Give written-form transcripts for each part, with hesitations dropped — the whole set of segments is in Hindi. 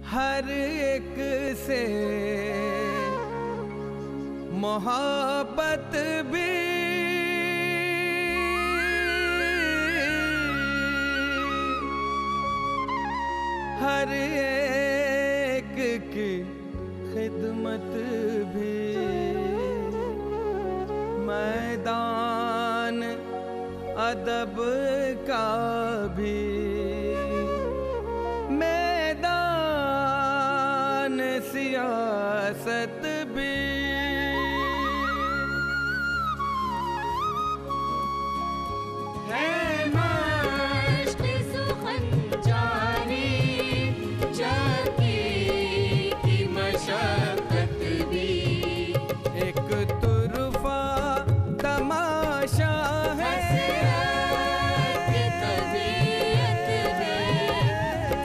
हर एक से मोहब्बत भी हर एक की खिदमत भी मैदान अदब का भी मैदान सियासत भी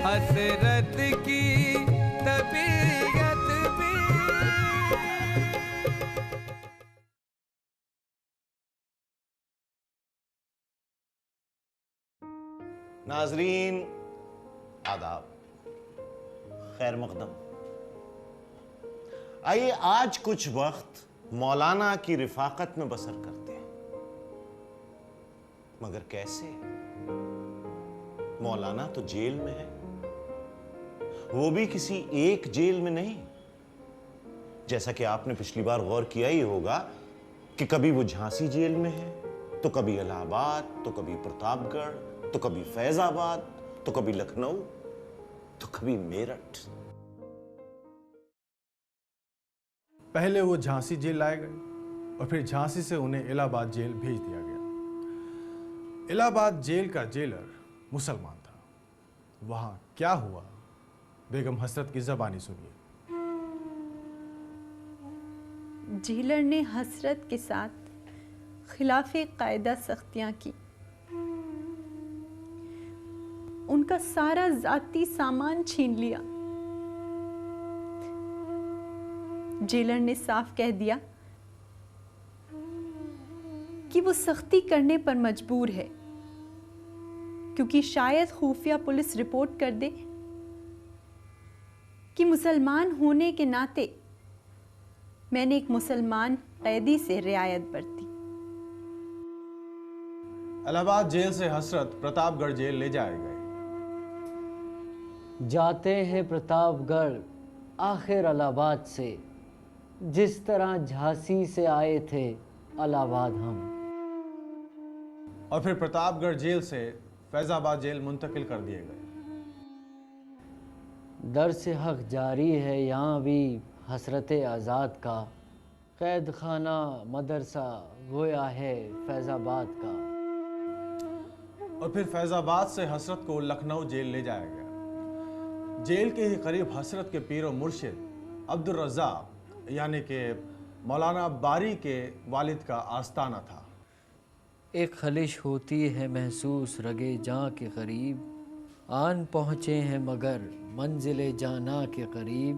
हसरत की तबीयत भी। नाजरीन आदाब, खैर मकदम। आइए आज कुछ वक्त मौलाना की रिफाकत में बसर करते हैं। मगर कैसे? मौलाना तो जेल में है, वो भी किसी एक जेल में नहीं। जैसा कि आपने पिछली बार गौर किया ही होगा कि कभी वो झांसी जेल में है, तो कभी इलाहाबाद, तो कभी प्रतापगढ़, तो कभी फैजाबाद, तो कभी लखनऊ, तो कभी मेरठ। पहले वो झांसी जेल लाए गए और फिर झांसी से उन्हें इलाहाबाद जेल भेज दिया गया। इलाहाबाद जेल का जेलर मुसलमान था। वहां क्या हुआ, बेगम हसरत की ज़बानी सुनिए। जेलर ने हसरत के साथ खिलाफे कायदा सख्तियां की। उनका सारा जाती सामान छीन लिया। जेलर ने साफ कह दिया कि वो सख्ती करने पर मजबूर है, क्योंकि शायद खुफिया पुलिस रिपोर्ट कर दे कि मुसलमान होने के नाते मैंने एक मुसलमान कैदी से रियायत बरती। इलाहाबाद जेल से हसरत प्रतापगढ़ जेल ले जाए गए। जाते हैं प्रतापगढ़ आखिर इलाहाबाद से, जिस तरह झांसी से आए थे इलाहाबाद हम। और फिर प्रतापगढ़ जेल से फैजाबाद जेल मुंतकिल कर दिए गए। दर्स हक जारी है यहाँ भी हसरत आज़ाद का, कैद खाना मदरसा गोया है फैज़ाबाद का। और फिर फैजाबाद से हसरत को लखनऊ जेल ले जाया गया। जेल के ही करीब हसरत के पीर और मुर्शिद अब्दुल रज़्ज़ाक़ यानी कि मौलाना बारी के वालिद का आस्ताना था। एक खलिश होती है महसूस रगे जाँ के करीब, आन पहुँचे हैं मगर मंजिले जाना के करीब।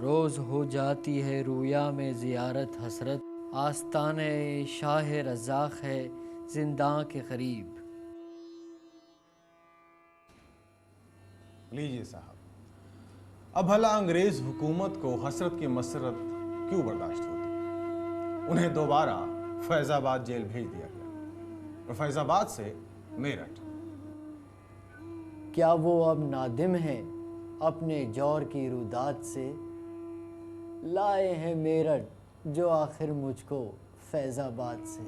रोज़ हो जाती है रूया में ज़ियारत हसरत, आस्ताने शाह रज़्ज़ाक़ है जिंदा के करीब। लीजिए साहब, अब भला अंग्रेज हुकूमत को हसरत की मसरत क्यों बर्दाश्त होती? उन्हें दोबारा फैजाबाद जेल भेज दिया गया और फैजाबाद से मेरठ। क्या वो अब नादिम हैं अपने जौर की रुदात से, लाए हैं मेरठ जो आखिर मुझको फैजाबाद से।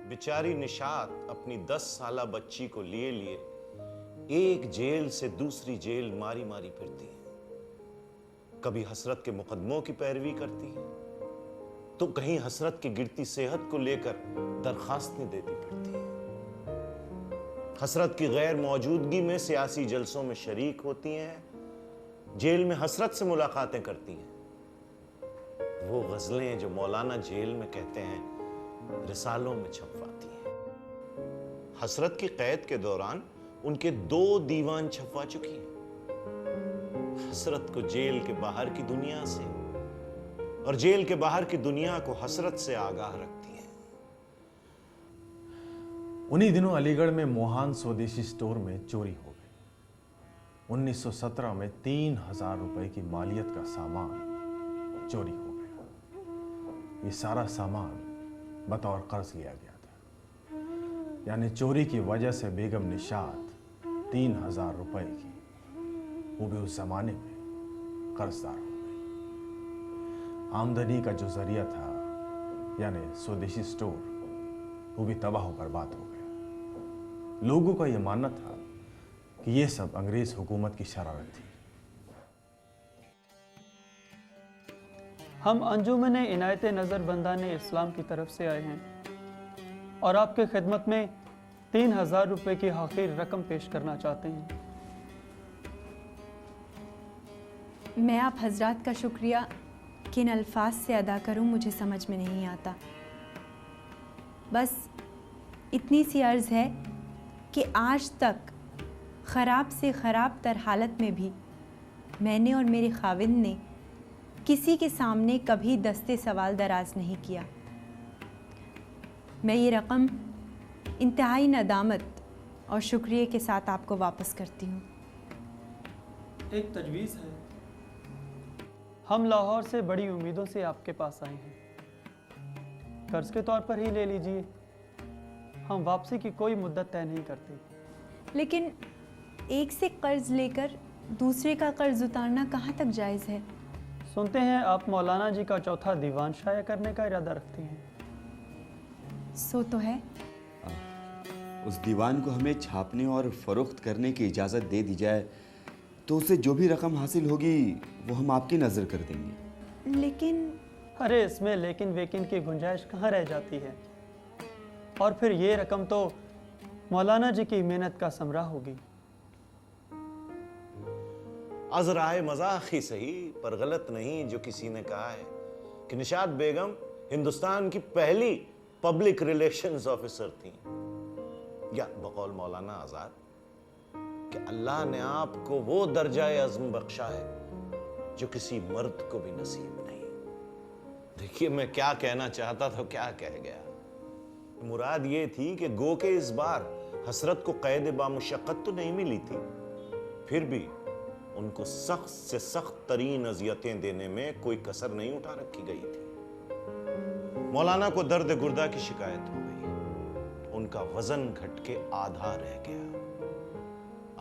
बेचारी निशात अपनी 10 साला बच्ची को लिए लिए एक जेल से दूसरी जेल मारी मारी फिरती है। कभी हसरत के मुकदमों की पैरवी करती है, तो कहीं हसरत की गिरती सेहत को लेकर दरखास्तें देती फिरती है। हसरत की गैर मौजूदगी में सियासी जलसों में शरीक होती हैं, जेल में हसरत से मुलाकातें करती हैं। वो गजलें जो मौलाना जेल में कहते हैं रिसालों में छपवाती हैं। हसरत की कैद के दौरान उनके 2 दीवान छपवा चुकी हैं। हसरत को जेल के बाहर की दुनिया से और जेल के बाहर की दुनिया को हसरत से आगाह रखती है। उन्हीं दिनों अलीगढ़ में मोहान स्वदेशी स्टोर में चोरी हो गई। 1917 में 3,000 रुपए की मालियत का सामान चोरी हो गया। ये सारा सामान बतौर कर्ज लिया गया था, यानी चोरी की वजह से बेगम निशात 3,000 रुपए की, वो भी उस जमाने में, कर्जदार हो गई। आमदनी का जो जरिया था, यानी स्वदेशी स्टोर, वो भी तबाह बर्बाद हो गया। लोगों का यह मानना था कि ये सब अंग्रेज हुकूमत की शरारत थी। हम अंजुमन इनायत नज़रबंदान इस्लाम की तरफ से आए हैं और आपके खिदमत में 3,000 रुपये की आखिर रकम पेश करना चाहते हैं। मैं आप हजरात का शुक्रिया किन अल्फाज से अदा करूं मुझे समझ में नहीं आता। बस इतनी सी अर्ज़ है कि आज तक ख़राब से ख़राब तर हालत में भी मैंने और मेरे खाविंद ने किसी के सामने कभी दस्ते सवाल दराज नहीं किया। मैं ये रकम इंतहाई नदामत और शुक्रिया के साथ आपको वापस करती हूँ। एक तजवीज़ है, हम लाहौर से बड़ी उम्मीदों से आपके पास आए हैं। कर्ज के तौर पर ही ले लीजिए, हम वापसी की कोई मुद्दत तय नहीं करते। लेकिन एक से कर्ज लेकर दूसरे का कर्ज उतारना कहाँ तक जायज़ है? सुनते हैं आप मौलाना जी का चौथा दीवान शाया करने का इरादा रखती हैं। सो तो है। उस दीवान को हमें छापने और फरोख्त करने की इजाज़त दे दी जाए तो उससे जो भी रकम हासिल होगी वो हम आपकी नज़र कर देंगे। लेकिन अरे इसमें लेकिन वेकिन की गुंजाइश कहाँ रह जाती है। और फिर ये रकम तो मौलाना जी की मेहनत का समरा होगी। अज़राए मज़ाक ही सही, पर गलत नहीं जो किसी ने कहा है कि निशात बेगम हिंदुस्तान की पहली पब्लिक रिलेशंस ऑफिसर थी, या बकौल मौलाना आज़ाद कि अल्लाह ने आपको वो दर्जा अज़्म बख्शा है जो किसी मर्द को भी नसीब नहीं। देखिए, मैं क्या कहना चाहता था, क्या कह गया। मुराद ये थी कि गो के इस बार हसरत को कैद बामुशक्कत तो नहीं मिली थी, फिर भी उनको सख्त से सख्त तरीन अजियतें देने में कोई कसर नहीं उठा रखी गई थी। मौलाना को दर्द गुर्दा की शिकायत हो गई, उनका वजन घट के आधा रह गया,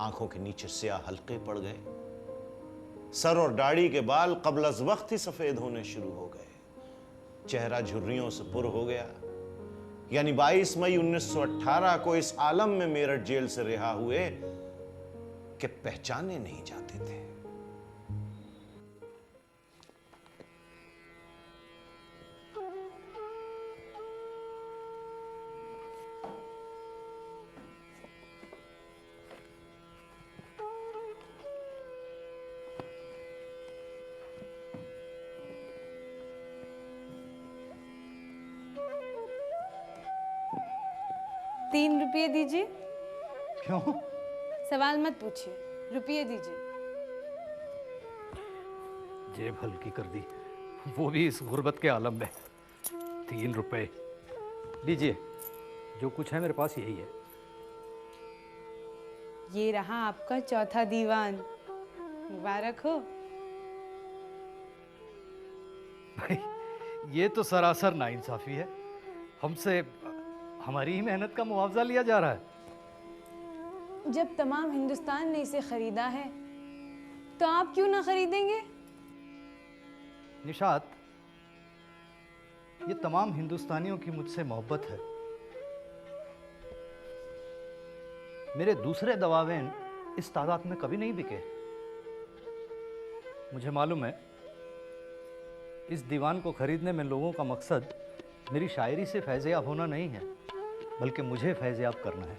आंखों के नीचे स्याह हल्के पड़ गए, सर और दाढ़ी के बाल कबल अज वक्त ही सफेद होने शुरू हो गए, चेहरा झुर्रियों से पुर हो गया। यानी 22 मई 1918 को इस आलम में मेरठ जेल से रिहा हुए कि पहचाने नहीं जाते थे। ₹3 दीजिए। क्यों? सवाल मत पूछिए, रुपये दीजिए। जेब हल्की कर दी, वो भी इस गुर्बत के आलम में। 3 रुपए लीजिए, जो कुछ है मेरे पास यही है। ये रहा आपका चौथा दीवान, मुबारक हो। भाई, ये तो सरासर नाइंसाफी है। हमसे हमारी ही मेहनत का मुआवजा लिया जा रहा है। जब तमाम हिंदुस्तान ने इसे खरीदा है तो आप क्यों ना खरीदेंगे? निशात, ये तमाम हिंदुस्तानियों की मुझसे मोहब्बत है। मेरे दूसरे दवावेन इस तादाद में कभी नहीं बिके। मुझे मालूम है, इस दीवान को खरीदने में लोगों का मकसद मेरी शायरी से फैज़याब होना नहीं है, बल्कि मुझे फैज़याब करना है,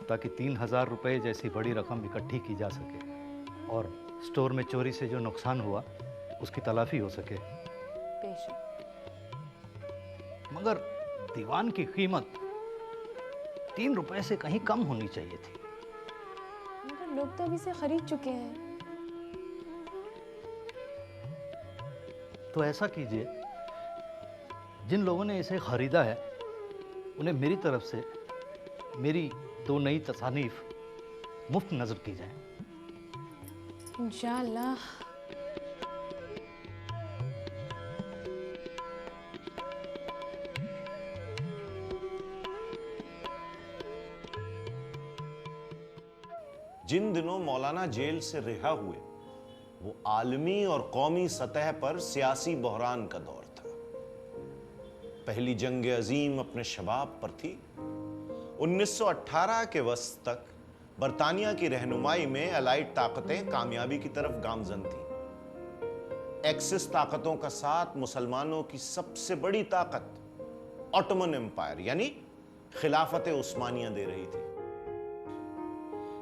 ताकि 3,000 रुपये जैसी बड़ी रकम इकट्ठी की जा सके और स्टोर में चोरी से जो नुकसान हुआ उसकी तलाफी हो सके। बेशक। मगर दीवान की कीमत 3 रुपए से कहीं कम होनी चाहिए थी। मगर लोग तो अभी से खरीद चुके हैं। तो ऐसा कीजिए, जिन लोगों ने इसे खरीदा है उन्हें मेरी तरफ से मेरी 2 नई तसानीफ मुफ्त नज़र की जाए। इंशाअल्लाह। जिन दिनों मौलाना जेल से रिहा हुए वो आलमी और कौमी सतह पर सियासी बहरान का दौर था। पहली जंग अजीम अपने शबाब पर थी। 1918 के वस्त तक बरतानिया की रहनुमाई में अलाइड ताकतें कामयाबी की तरफ गामजन थी। एक्सिस ताकतों का साथ मुसलमानों की सबसे बड़ी ताकत ऑटोमन एम्पायर यानी खिलाफत उस्मानिया दे रही थी।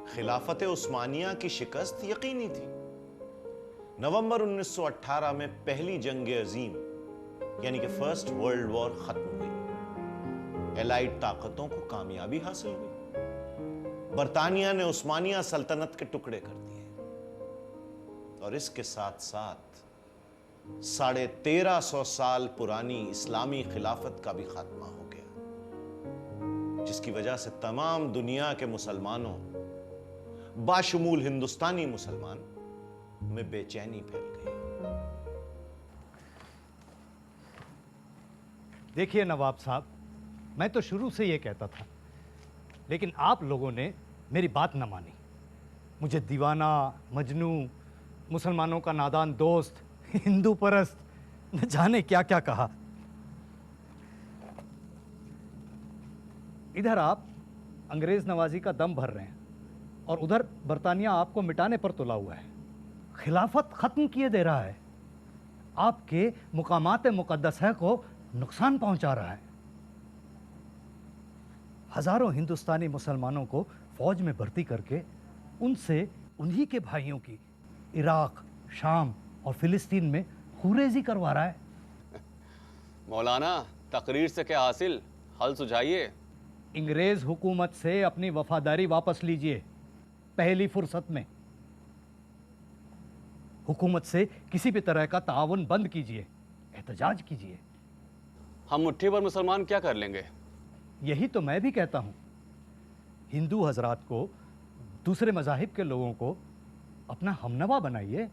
खिलाफत उस्मानिया की शिकस्त यकीनी थी। नवंबर 1918 में पहली जंग अजीम यानी कि फर्स्ट वर्ल्ड वॉर खत्म हुई। एलाइड ताकतों को कामयाबी हासिल हुई। बरतानिया ने उस्मानिया सल्तनत के टुकड़े कर दिए और इसके साथ साथ 1350 साल पुरानी इस्लामी खिलाफत का भी खात्मा हो गया, जिसकी वजह से तमाम दुनिया के मुसलमानों बाशमूल हिंदुस्तानी मुसलमान में बेचैनी फैल गई। देखिए नवाब साहब, मैं तो शुरू से ये कहता था, लेकिन आप लोगों ने मेरी बात न मानी। मुझे दीवाना, मजनू, मुसलमानों का नादान दोस्त, हिंदू परस्त, न जाने क्या क्या कहा। इधर आप अंग्रेज नवाजी का दम भर रहे हैं और उधर बरतानिया आपको मिटाने पर तुला हुआ है, खिलाफत खत्म किए दे रहा है, आपके मुकामात मुकद्दसा को नुकसान पहुंचा रहा है। हजारों हिंदुस्तानी मुसलमानों को फौज में भर्ती करके उनसे उन्हीं के भाइयों की इराक, शाम और फिलिस्तीन में खूरेजी करवा रहा है। मौलाना, तकरीर से क्या हासिल, हल सुझाइए। अंग्रेज हुकूमत से अपनी वफादारी वापस लीजिए पहली फुर्सत में। हुकूमत से किसी भी तरह का ताउन बंद कीजिए, एहतजाज कीजिए। हम मुट्ठी भर मुसलमान क्या कर लेंगे? यही तो मैं भी कहता हूं। हिंदू हजरात को, दूसरे मजाहिब के लोगों को अपना हमनवा बनाइए।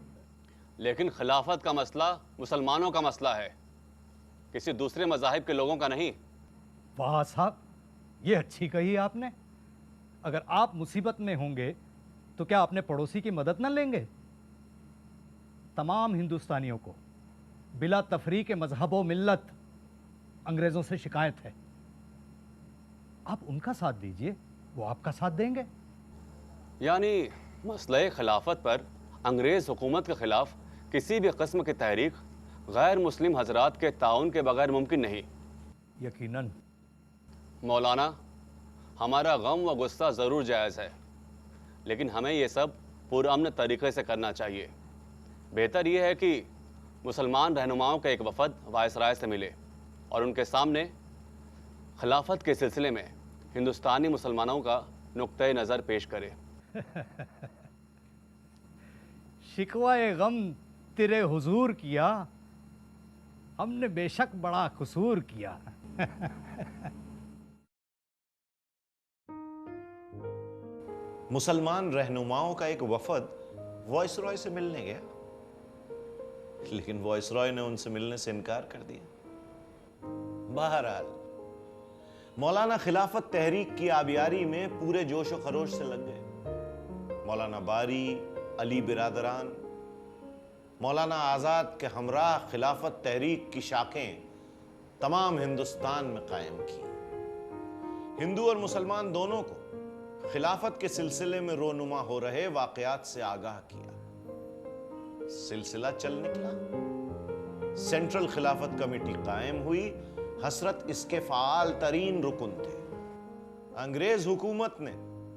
लेकिन खिलाफत का मसला मुसलमानों का मसला है, किसी दूसरे मजाहिब के लोगों का नहीं। वाह साहब, ये अच्छी कही आपने। अगर आप मुसीबत में होंगे तो क्या अपने पड़ोसी की मदद न लेंगे? तमाम हिंदुस्तानियों को बिला तफरीक मजहब व मिल्लत अंग्रेजों से शिकायत है। आप उनका साथ दीजिए, वो आपका साथ देंगे। यानी मसले खिलाफत पर अंग्रेज हुकूमत के खिलाफ किसी भी किस्म की तहरीक गैर मुस्लिम हजरात के ताउन के बगैर मुमकिन नहीं। यकीनन। मौलाना, हमारा गम व गुस्सा ज़रूर जायज़ है, लेकिन हमें ये सब पुरअमन तरीक़े से करना चाहिए। बेहतर यह है कि मुसलमान रहनुमाओं का एक वफद वायसराय से मिले और उनके सामने खिलाफत के सिलसिले में हिंदुस्तानी मुसलमानों का नुक्ते नज़र पेश करे। शिकवा-ए गम तेरे हुजूर किया, हमने बेशक बड़ा कसूर किया। मुसलमान रहनुमाओं का एक वफद वॉइसरॉय से मिलने गया, लेकिन वॉइसरॉय ने उनसे मिलने से इनकार कर दिया। बहरहाल मौलाना खिलाफत तहरीक की आबियारी में पूरे जोश व खरोश से लग गए। मौलाना बारी, अली बिरादरान, मौलाना आज़ाद के हमराह खिलाफत तहरीक की शाखें तमाम हिंदुस्तान में कायम की। हिंदू और मुसलमान दोनों को खिलाफत के सिलसिले में रोनुमा हो रहे वाकयात से आगाह किया। सिलसिला चल निकला। सेंट्रल खिलाफत कमेटी कायम हुई। हसरत इसके फाल तरीन रुकन थे। अंग्रेज हुकूमत ने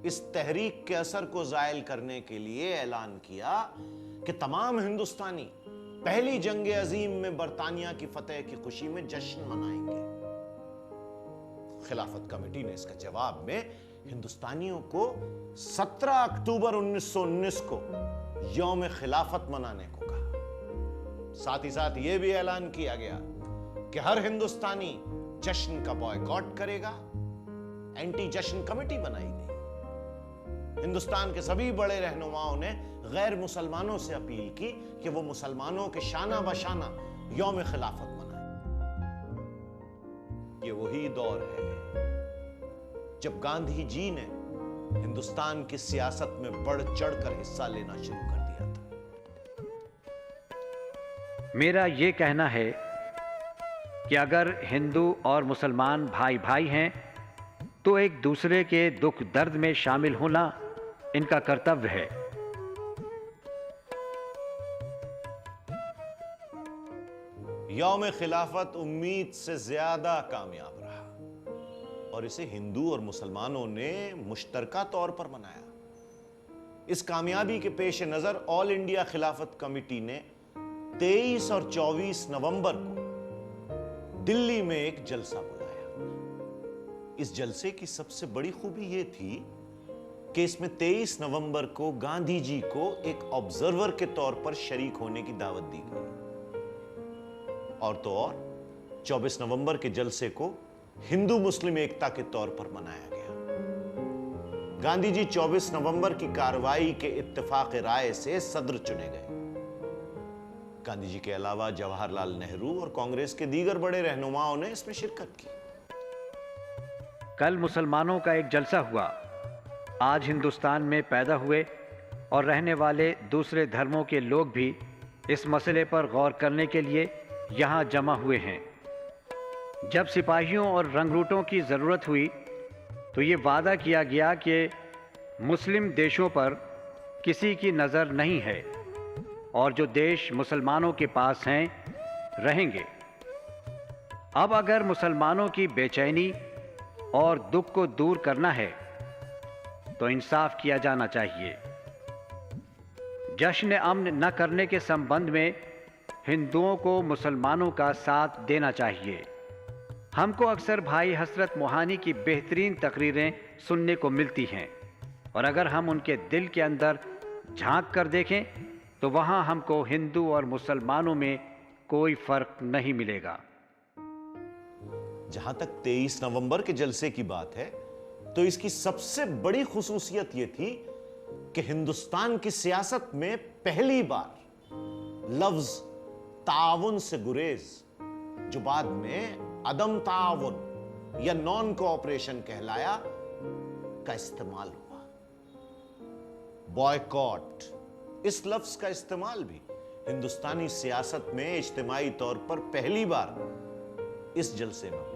इस तहरीक के असर को जायल करने के लिए ऐलान किया कि तमाम हिंदुस्तानी पहली जंग अजीम में बरतानिया की फतेह की खुशी में जश्न मनाएंगे। खिलाफत कमेटी ने इसका जवाब में हिंदुस्तानियों को 17 अक्टूबर 1919 को यौम खिलाफत मनाने को कहा। साथ ही साथ यह भी ऐलान किया गया कि हर हिंदुस्तानी जश्न का बॉयकॉट करेगा। एंटी जश्न कमेटी बनाई गई। हिंदुस्तान के सभी बड़े रहनुमाओं ने गैर मुसलमानों से अपील की कि वो मुसलमानों के शाना बशाना यौम खिलाफत मनाएं। ये वही दौर है जब गांधी जी ने हिंदुस्तान की सियासत में बढ़ चढ़कर हिस्सा लेना शुरू कर दिया था। मेरा ये कहना है कि अगर हिंदू और मुसलमान भाई भाई हैं तो एक दूसरे के दुख दर्द में शामिल होना इनका कर्तव्य है। यौम खिलाफत उम्मीद से ज्यादा कामयाब रहा और इसे हिंदू और मुसलमानों ने मुश्तरका तौर पर मनाया। इस कामयाबी के पेश नजर ऑल इंडिया खिलाफत कमेटी ने 23 और 24 नवंबर को दिल्ली में एक जलसा बुलाया। इस जलसे की सबसे बड़ी खूबी यह थी कि इसमें 23 नवंबर को गांधी जी को एक ऑब्जर्वर के तौर पर शरीक होने की दावत दी गई और तो और 24 नवंबर के जलसे को हिंदू मुस्लिम एकता के तौर पर मनाया गया। गांधी जी 24 नवंबर की कार्रवाई के इत्तेफाक राय से सदर चुने गए। गांधी जी के अलावा जवाहरलाल नेहरू और कांग्रेस के दीगर बड़े रहनुमाओं ने इसमें शिरकत की। कल मुसलमानों का एक जलसा हुआ। आज हिंदुस्तान में पैदा हुए और रहने वाले दूसरे धर्मों के लोग भी इस मसले पर गौर करने के लिए यहाँ जमा हुए हैं। जब सिपाहियों और रंगरूटों की ज़रूरत हुई तो ये वादा किया गया कि मुस्लिम देशों पर किसी की नज़र नहीं है और जो देश मुसलमानों के पास हैं रहेंगे। अब अगर मुसलमानों की बेचैनी और दुख को दूर करना है तो इंसाफ किया जाना चाहिए। जश्न अमन न करने के संबंध में हिंदुओं को मुसलमानों का साथ देना चाहिए। हमको अक्सर भाई हसरत मोहानी की बेहतरीन तकरीरें सुनने को मिलती हैं और अगर हम उनके दिल के अंदर झांक कर देखें तो वहां हमको हिंदू और मुसलमानों में कोई फर्क नहीं मिलेगा। जहां तक 23 नवंबर के जलसे की बात है तो इसकी सबसे बड़ी खुसूसियत यह थी कि हिंदुस्तान की सियासत में पहली बार लफ्ज ताउन से गुरेज, जो बाद में अदम ताउन या नॉन कोऑपरेशन कहलाया, का इस्तेमाल हुआ। बॉयकॉट, इस लफ्ज का इस्तेमाल भी हिंदुस्तानी सियासत में इज्तिमाई तौर पर पहली बार इस जलसे में हुआ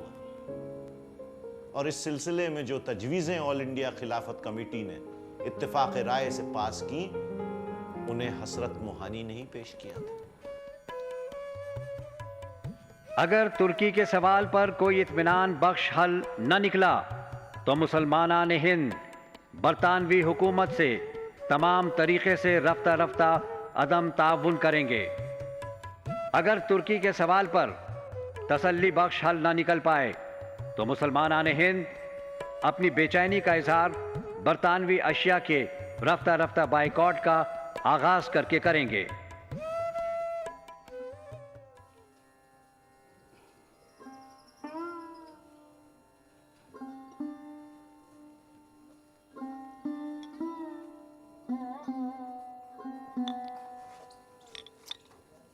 और इस सिलसिले में जो तजवीजें ऑल इंडिया खिलाफत कमेटी ने इत्तेफाक राय से पास की उन्हें हसरत मोहानी ने ही पेश किया था। अगर तुर्की के सवाल पर कोई इत्मीनान बख्श हल न निकला तो मुसलमानान हिंद बरतानवी हुकूमत से तमाम तरीके से रफ्ता रफ्ता अदम ताउन करेंगे। अगर तुर्की के सवाल पर तसल्ली बख्श हल न निकल पाए तो मुसलमानान हिंद अपनी बेचैनी का इजहार बरतानवी अशिया के रफ्ता रफ्ता बाइकॉट का आगाज करके करेंगे।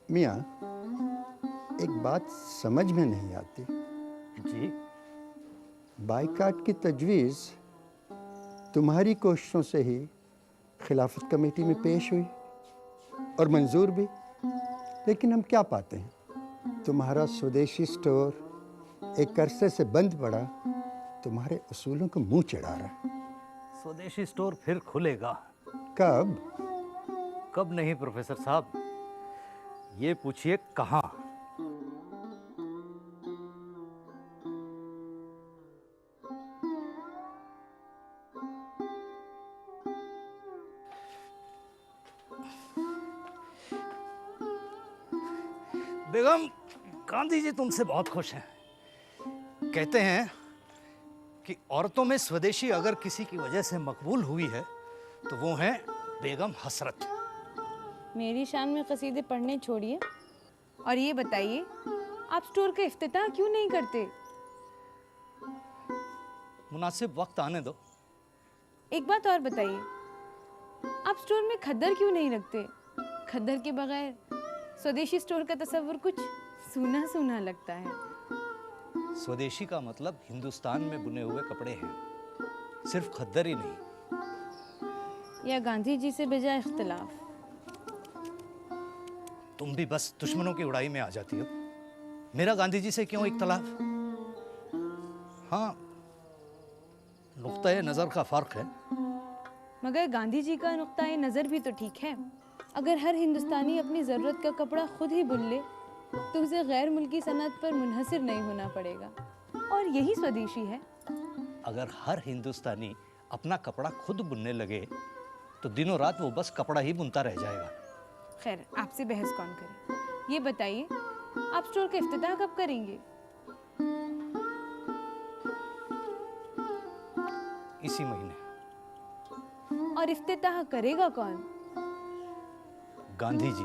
मियाँ, एक बात समझ में नहीं आती। जी? बाइकाट की तजवीज़ तुम्हारी कोशिशों से ही खिलाफत कमेटी में पेश हुई और मंजूर भी, लेकिन हम क्या पाते हैं? तुम्हारा स्वदेशी स्टोर एक अरसे से बंद पड़ा, तुम्हारे उसूलों को मुंह चढ़ा रहा है। स्वदेशी स्टोर फिर खुलेगा। कब? कब नहीं प्रोफेसर साहब, ये पूछिए कहाँ। बेगम, गांधी जी तुमसे बहुत खुश हैं। कहते हैं कि औरतों में स्वदेशी अगर किसी की वजह से मकबूल हुई है तो वो है बेगम हसरत। मेरी शान में कसीदे पढ़ने छोड़िए और ये बताइए, आप स्टोर का इफ्तिताह क्यों नहीं करते? मुनासिब वक्त आने दो। एक बात और बताइए, आप स्टोर में खद्दर क्यों नहीं रखते? खद्दर के बगैर स्वदेशी स्टोर का तस्वुर कुछ सूना सूना लगता है। स्वदेशी का मतलब हिंदुस्तान में बुने हुए कपड़े हैं, सिर्फ खद्दर ही नहीं। या गांधी जी से बेजा इख्तिलाफ। तुम भी बस दुश्मनों की उड़ाई में आ जाती हो। मेरा गांधी जी से क्यों इख्तिलाफ? हाँ, नुक्ता नज़र का फ़र्क है। मगर गांधी जी का नुक्ता नज़र भी तो ठीक है। अगर हर हिंदुस्तानी अपनी ज़रूरत का कपड़ा खुद ही बुन ले तो उसे गैर मुल्की सनत पर मुनहसिर नहीं होना पड़ेगा, और यही स्वदेशी है। अगर हर हिंदुस्तानी अपना कपड़ा खुद बुनने लगे तो दिनों रात वो बस कपड़ा ही बुनता रह जाएगा। खैर, आपसे बहस कौन करे। ये बताइए, आप स्टोर का इफ्तिताह कब करेंगे? इसी महीने। और इफ्तिताह करेगा कौन? गांधी जी।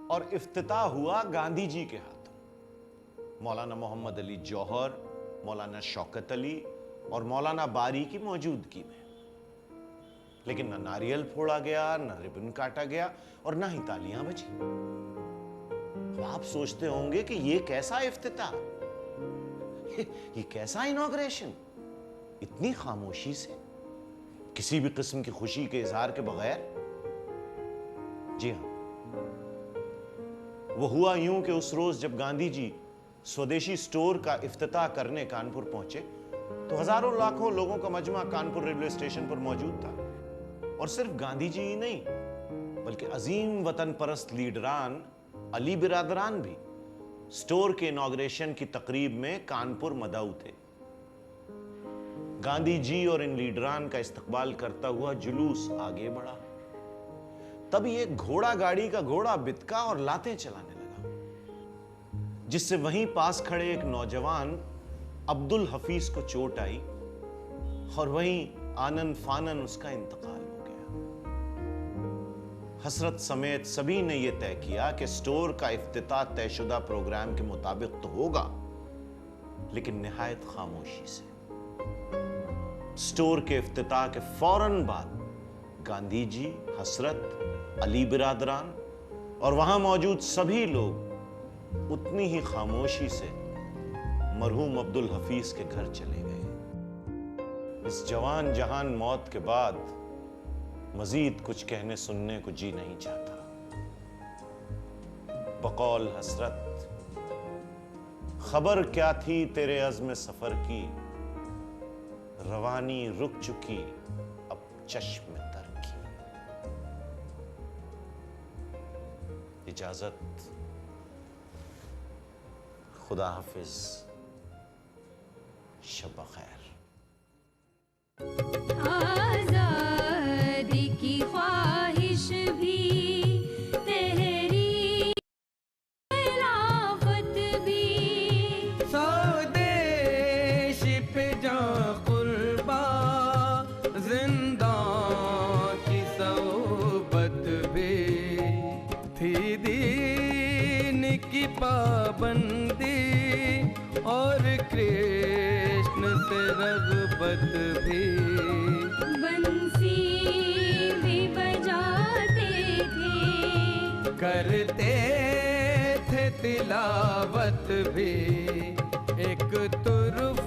और इफ्तिताह हुआ गांधी जी के हाथों। मौलाना मोहम्मद अली जौहर, मौलाना शौकत अली और मौलाना बारी की मौजूदगी में। लेकिन ना नारियल फोड़ा गया, ना रिबन काटा गया और ना ही तालियां बजी। अब आप सोचते होंगे कि ये कैसा इफ्तिताह, ये कैसा इनॉग्रेशन, इतनी खामोशी से, किसी भी किस्म की खुशी के इजहार के बगैर। जी हां, वो हुआ यूं कि उस रोज जब गांधी जी स्वदेशी स्टोर का इफ्तिताह करने कानपुर पहुंचे तो हजारों लाखों लोगों का मजमा कानपुर रेलवे स्टेशन पर मौजूद था। और सिर्फ गांधी जी ही नहीं, बल्कि अजीम वतन परस्त लीडरान, अली बिरादरान भी स्टोर के इनॉग्रेशन की तकरीब में कानपुर मदाऊ थे। गांधी जी और इन लीडरान का इस्तकबाल करता हुआ जुलूस आगे बढ़ा। तभी एक घोड़ा गाड़ी का घोड़ा बितका और लातें चलाने लगा, जिससे वहीं पास खड़े एक नौजवान अब्दुल हफीज को चोट आई और वहीं आनन फानन उसका इंतकाल हो गया। हसरत समेत सभी ने यह तय किया कि स्टोर का इफ्तिताह तयशुदा प्रोग्राम के मुताबिक तो होगा, लेकिन निहायत खामोशी से। स्टोर के इफ्तिताह के फौरन बाद गांधी जी, हसरत, अली बिरादरान और वहां मौजूद सभी लोग उतनी ही खामोशी से मरहूम अब्दुल हफीज के घर चले गए। इस जवान जहान मौत के बाद मजीद कुछ कहने सुनने को जी नहीं चाहता। बकौल हसरत, खबर क्या थी तेरे अज़्म सफर की, रवानी रुक चुकी अब चश्म तर की। इजाजत, खुदा हाफिज, शब खैर। आजादी की ख्वाहिश भी तेरी, खिलाफत भी, स्वदेश पे जा कुर्बा, जिंदा की सोबत भी थी, दीन की पाबंदी और कृष्ण से रग़बत भी। बंसी भी बजाते थे, करते थे तिलावत भी, एक तुर्फ